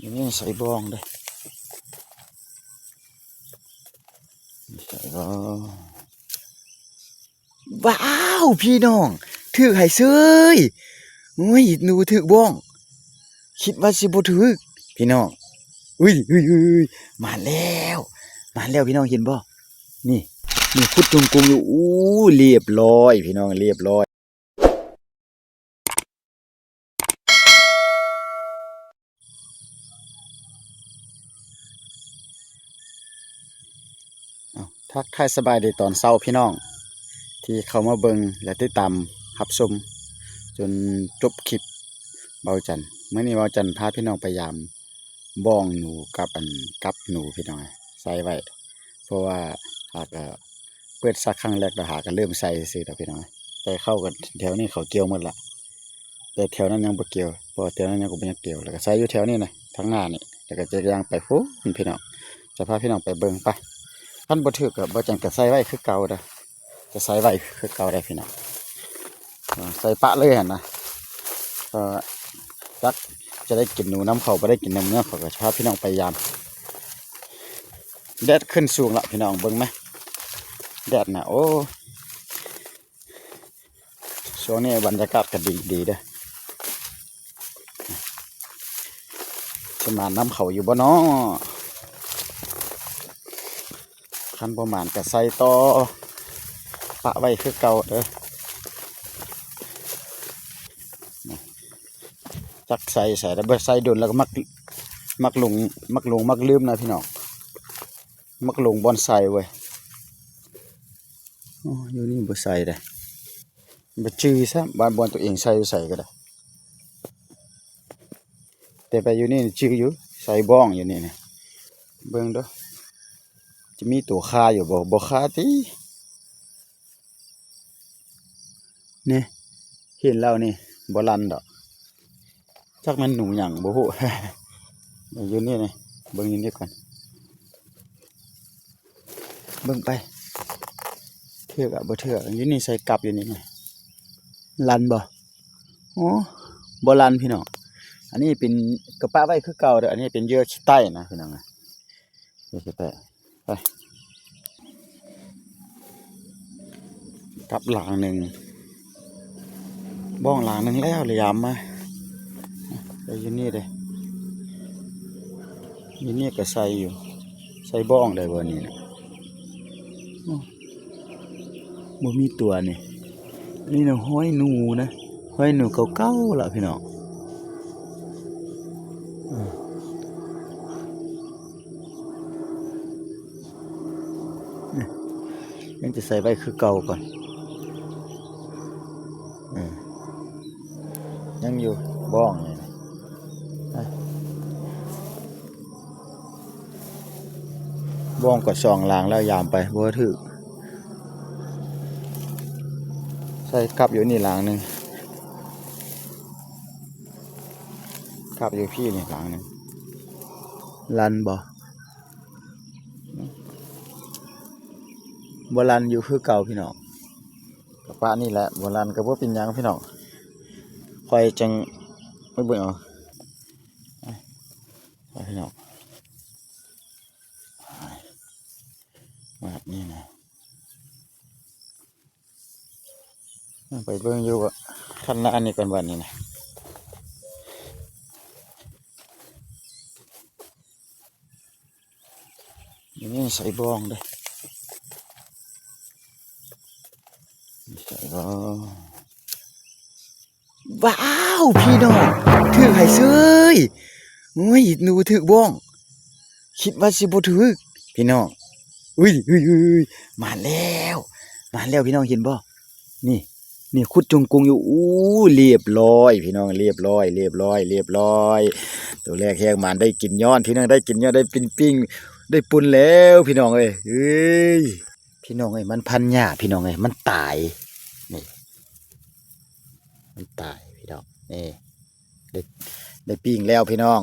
อย่างนี้ใส่บองเลยใส่บองว้าวพี่น้องถือไห่เซยโอ้ยหนูถือบ้องคิดว่าสิบ่ถือพี่น้องอุ้ยมาแล้วมาแล้วพี่น้องเห็นบ่นี่นี่คุดจุงกุงอยู่อู้เรียบร้อยพี่น้องเรียบร้อยทักทายสบายดีตอนเช้าพี่น้องที่เข้ามาเบิ่งและติดตามรับชมจนจบคลิปเบาจันเมื่อนี้เบาจันพาพี่น้องไปยามบ้องหนูกับหนูพี่น้องใส่ไว้เพราะว่าหากเปิดสักครั้งแรกเราหากันเริ่มใส่ซื้อแล้วพี่น้องแต่เข้ากันแถวนี้เขาเกี่ยวหมดละแต่แถวนั้นยังบ่เกี่ยวเพราะแถวนั้นยังบ่ยังเกี่ยวแล้วก็ใส่อยู่แถวนี้นะทั้งหน้านี่แล้วก็จะย่างไปพู้นพี่น้องจะพาพี่น้องไปเบิ่งไปท่านบ่ถือกับบ่จังก็ใส่ไว้คือเก่าเด้อจะใส่ไว้คือเก่าได้พี่น้องใส่ปะเลยหั่นนะจักจะได้กินหนูน้ำเขาบ่ได้กินน้ำเนื้อเขาก็พาพี่น้องไปยามแดดขึ้นสูงละพี่น้องเบิ่งไหมแดดน่ะโอ้ช่วงนี้บรรยากาศก็ดีเด้อจะมาน้ำเขาอยู่บ่น้อคันประมาณก็ใส่ต่อปะไว้คือเก่าเด้อจักใส่แล้วบ่ใส่โดนแล้วก็มักลงมักลืมนะพี่น้องมักลงบอนไซเว้ยอ๋ออยู่นี่บ่ใส่ได้บ่จื้อซะบ้านบอนตัวเองใส่ก็ได้แต่ไปอยู่นี่จื้ออยู่ใส่บ้องอยู่นี่นะเบิ่งเด้อจะมีตัวคาอยู่บ่คาตินี่เห็นแล้วนี่บ่ลันดอกจักมันหนูหยังบ่ฮู้ อยู่นี่นี่เบิ่งอยู่นี่ก่อนเบิ่งไปเถือกบ่เถือกอยู่นี่ใส่กลับอยู่นี่ไงลันบ่อ๋อบ่ลันพี่น้องอันนี้เป็นกระปะไว้คือเก่าเด้ออันนี้เป็นเหยื่อขี้ใต้นะพี่น้องเหยื่อขี้ใต้ไปกลับหลังหนึ่งบ้องหลังหนึ่งแล้วเลยยามมาไปอยู่นี่เลยอยู่นี่ก็ใส่อยู่ใส่บ้องได้บ่นี่นะบ่มีตัวนี่นะห้อยหนูนะห้อยหนูเก่าๆล่ะพี่น้องยังจะใส่ไว้คือเก่าก่อนยังอยู่บ้องนี่นะบ้องก็ส่องลางแล้วยามไปบ่ถือใส่กลับอยู่นี่หลังหนึ่งกลับอยู่พี่นี่หลังหนึ่งลันบ่ลันอยู่คือเก่าพี่น้องกับป้านี่แหละบ่ลันก็บ่เป็นหยังพี่น้องคอยจังไม่เบื่อพี่น้องแบบนี้นะไปเบิ่งอยู่ว่าคันหน้านี่ก่อนวันนี้นะอย่างนี้ใส่บองเลยใส่บองว้าวพี่น้องถือไห่เซยโอ้ยหนูถือบ้องคิดว่าสิบ่ถือพี่น้องอุ้ยมาแล้วพี่น้องเห็นบ่นี่คุดจุงกุงอยู่อู้เรียบร้อยพี่น้องเรียบร้อยตัวแรกแห้งมันได้กินย้อนพี่น้องได้กินย้อนได้ปิ้งได้ปุ่นแล้วพี่น้องเอ้ยพี่น้องเอ้ยมันพันหญ้าพี่น้องเอ้ยมันตายนี่มันตายพี่น้องนี่ได้ปิ้งแล้วพี่น้อง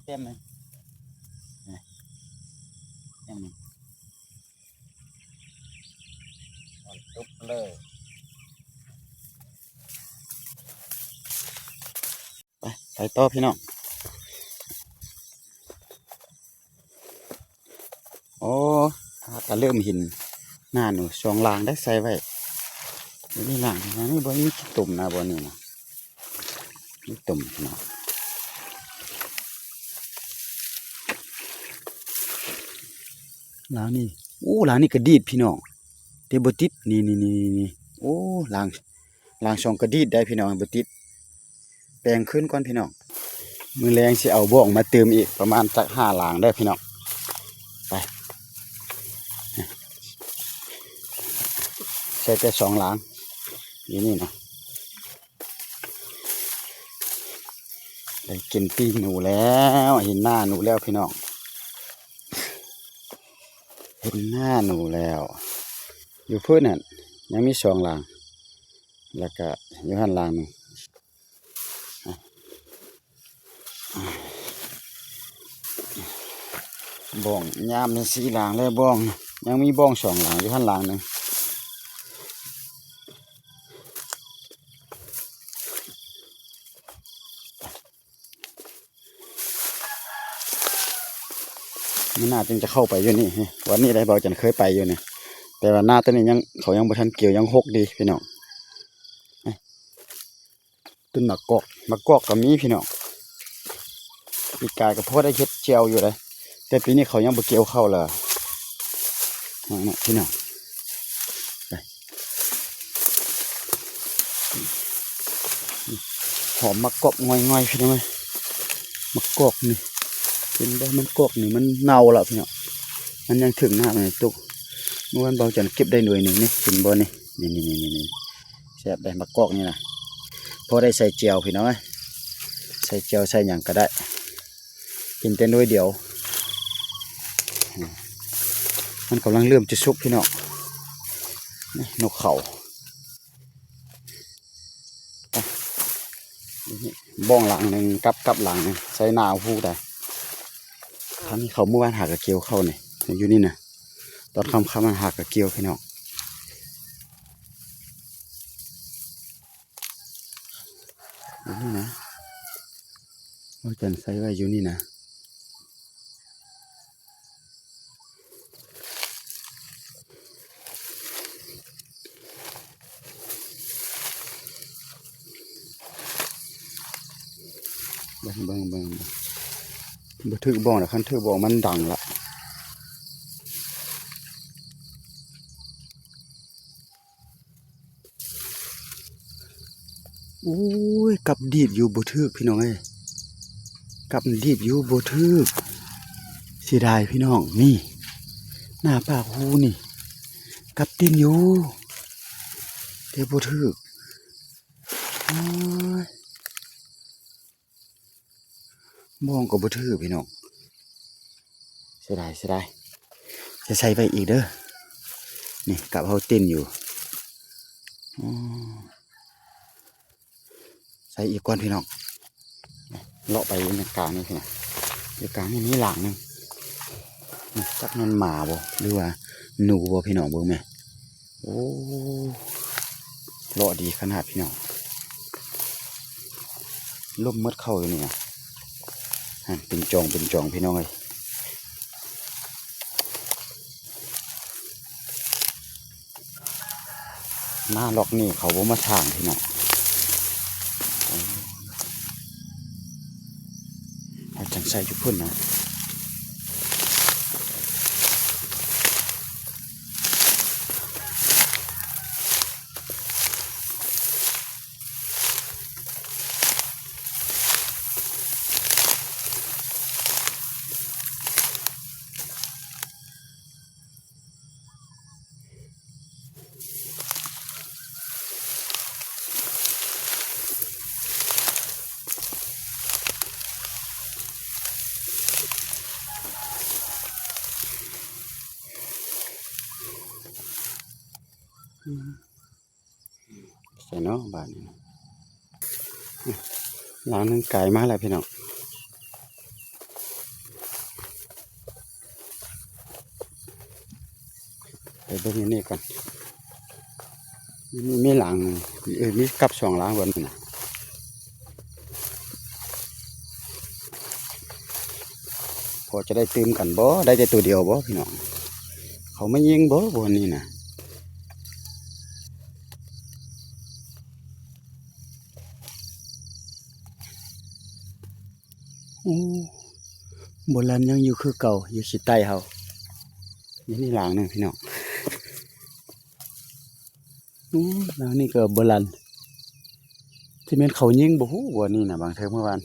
เต็มเลยเต็มจุบเลยไปต่อพี่น้องโอ้ก็เริ่มเห็นหน้าหนูช่องล่างได้ใส่ไว้นี่ล่างนะนี่บ่มีตุ่มนะบ่นี่นะมีตุ่มพี่น้องล่างนี่โอ้ล่างนี่กระดีดพี่น้องเตบ่ติดนี่โอ้ล่างช่องกระดีดได้พี่น้องบ่ติดแปลงขึ้นก่อนพี่น้องมือแรงสิเอาบ่องมาเติมอีกประมาณจัก5ล่างได้พี่น้องไปใช้แต่2ล่างนี่นะได้กินปีกหนูแล้วเห็นหน้าหนูแล้วพี่น้องเห็นหน้าหนูแล้วอยู่พื้นนั่นยังมี2ล่างแล้วก็อยู่หันล่างหนึ่งบ้องยามใน4ล่างแล้วบ้องยังมีบ้อง2ล่างอยู่หันล่างหนึ่งมันน่าจึงจะเข้าไปอยู่นี่วันนี้ได้บอกจันเคยไปอยู่เนี่ยแต่ว่าหน้าตัวนี้ยังเขายังบ่ทันเกี่ยวยังหกดีพี่น้องต้นมะกอกก็มีพี่น้องปีกายกับพ่อได้เฮ็ดเจียวอยู่เลยแต่ปีนี้เขายังบ่เกี่ยวเข้าเลยนี่พี่น้องไปหอมมะกอกง่อยๆพี่น้องมะกอกนี่เป็นได้มันกอกนี่มันเน่าแล้วพี่น้องมันยังถึงหน้ามันตุกเมื่อวันเบาจันเก็บได้หน่วยหนึ่งนี่กินบ่นี่แซ่บได้มะกอกนี่นะพอได้ใส่เจียวพี่น้องใส่เจียวใส่หยังก็ได้กินแต่หน่วยเดียวมันกำลังเริ่มจะสุกพี่น้องนี่นกเขาบ้องหลังหนึ่งกับหลังหนึ่งใส่หน้าผู้ได้ท่านี้เขาเมื่อวานหากระเกียวเข้าเนี่ยอยู่นี่นะตอนค่ำมันหากระเกียวพี่น้องอยู่นี่นะว่าจันใส่ไว้อยู่นี่นะเบิ่งบ่ถือบ้องแต่คันถือบ้องมันดังละโอ้ยกับดีดอยู่บ่ถือพี่น้องกับดีดอยู่บ่ถือเสียดายพี่น้องนี่หน้าปากหูนี่กับตินอยู่เดี๋ยวบ่ถือบ้องก็บ่ถือพี่น้องเสียดายจะใส่ไปอีกเด้อนี่กับเขาตินอยู่ใส่อีกก้อนพี่น้องเลาะไปในกลางนี่พี่น้องในกลางนี่มีหลังนึงจักมันหมาบ่หรือว่าหนูบ่พี่น้องเบิ่งไหมโอ้เลาะดีขนาดพี่น้องล่มมดเข้าอยู่นี่นะเป็นจองพี่น้องเลยหน้าล็อกนี่เขาบ่มาทางพี่น้องเอาจังใส่จุพุ่นนะใส่เนาะบาทนี้ล้างนึงไก่มาแล้วพี่น้อง เบิ่งอันนี้ก่อนมีหลังหนึ่งมีกับสองหลังบนน่ะพอจะได้ตื่มกันบ่ได้แต่ตัวเดียวบ่พี่น้องเขาไม่ยิงบ่บนนี้น่ะโอ้โบราณยังอยู่คือเก่าอยู่สิใต้เฮาอยู่นี่หลังหนึงพี่น้องหลังนี้ก็โบราณที่แม่นเขายิงบ่ฮู้ว่านี่น่ะบางเทอเมื่อวาน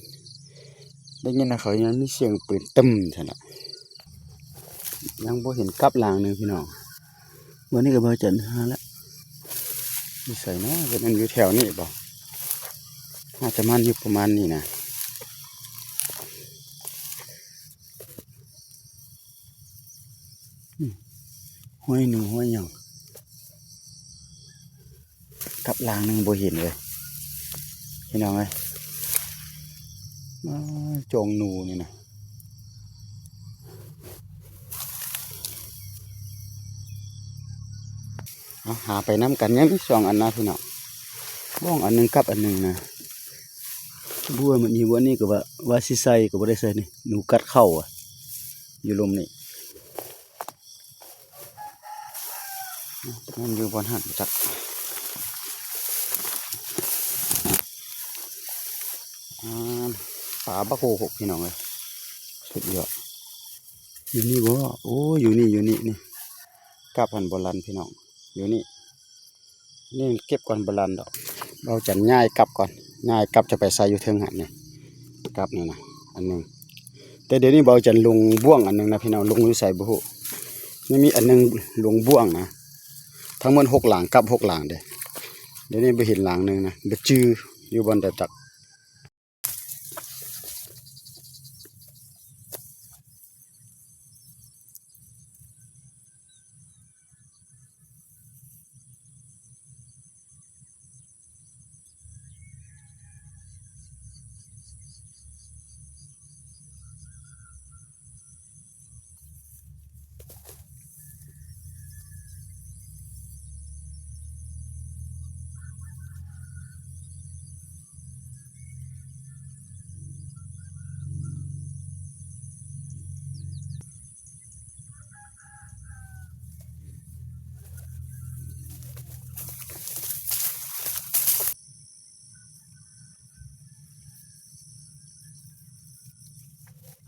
ได้ยินนะเขายังมีเสียงปืนตึ้มซั่นน่ะยังบ่เห็นกับหลังหนึงพี่น้องวันนี้ก็บ่จันหาแล้วมีใส่เนาะเป็นมันอยู่แถวนี้บ่น่าจะมันอยู่ประมาณนี้นะห้อยหนูห้อยหยังกับหลังหนึงบ่เห็นเลยพี่น้องเอ้ยจงหนูนี่นะเอาหาไปน้ำกันยังมีสองอันนะพี่น้องบ้องอันหนึงกับอันหนึงนะบัวมันมีบัวนี่ก็ว่าสิใส่ก็บ่ได้ใส่นี่หนูกัดเข้าอ่ะอยู่ลมนี่มันอยู่บนหันจักป่าบักโคหกพี่น้องเลยสุดยอดอยู่นี่บ่โอ้อยู่นี่นี่กับพันโบราณพี่น้องอยู่นี่นี่เก็บก่อนโบราณดอกเราจะง่ายกลับก่อนง่ายกลับจะไปใส่อยู่เทิงหันนี่กลับนี่นะอันหนึ่งแต่เดี๋ยวนี้เราจะลงบ่วงอันหนึ่งนะพี่น้องลงอยู่ใส่บุหุนี่มีอันหนึ่งลงบ่วงนะทั้งหมด6 หลังกลับ6 หลังเด้เดี๋ยวนี้ไปเห็นหลังหนึ่งนะไปจื้ออยู่บนแต่จัก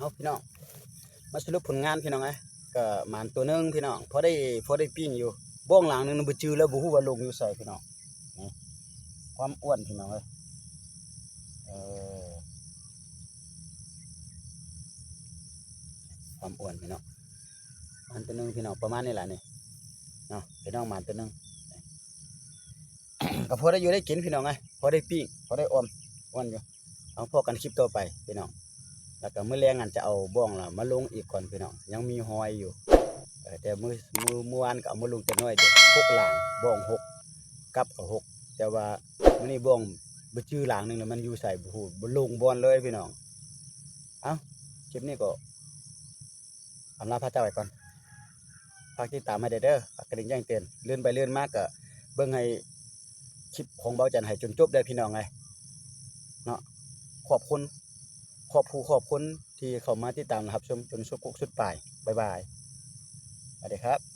เอาพี่น้องมาสรุปผลงานพี่น้องไงก็หมานตัวนึงพี่น้องพอได้ปิ้งอยู่บ้องหลังนึงไปจื้อแล้วบุหุว่าลงอยู่ใส่พี่น้องนี่ความอ้วนพี่น้องเลยความอ้วนพี่น้องมันตัวนึงพี่น้องประมาณนี้แหละนี่เนาะพี่น้องมันตัวนึง ก็พอได้อยู่ได้กินพี่น้องไงพอได้ปิ้งพอได้อ้อมอยู่เอาพอกันคลิปต่อไปพี่น้องแล้วก็มื้อแรงอันจะเอาบ้องละมาลงอีกก่อนพี่น้องยังมีหอยอยู่แต่เมื่อวานก็เอามาลงแต่น้อยเดียว6 หลังบ้อง6กับก็6แต่ว่ามื้อนี้บ้องบ่จื้อหลังนึงแล้วมันอยู่ใส่บ่ลงบอนเลยพี่น้องเอ้าคลิปนี้ก็อำลาพระเจ้าไว้ก่อนฝากติดตามให้เด้อฝากกระดิ่งแจ้งเตือนเลื่อนไปเลื่อนมากก็เบิ่งให้คลิปของเบาจันให้จนจบได้พี่น้องไงเนาะขอบคุณที่เข้ามาติดตามนะครับชมจนสุดปลายบ๊ายบายสวัสดีครับ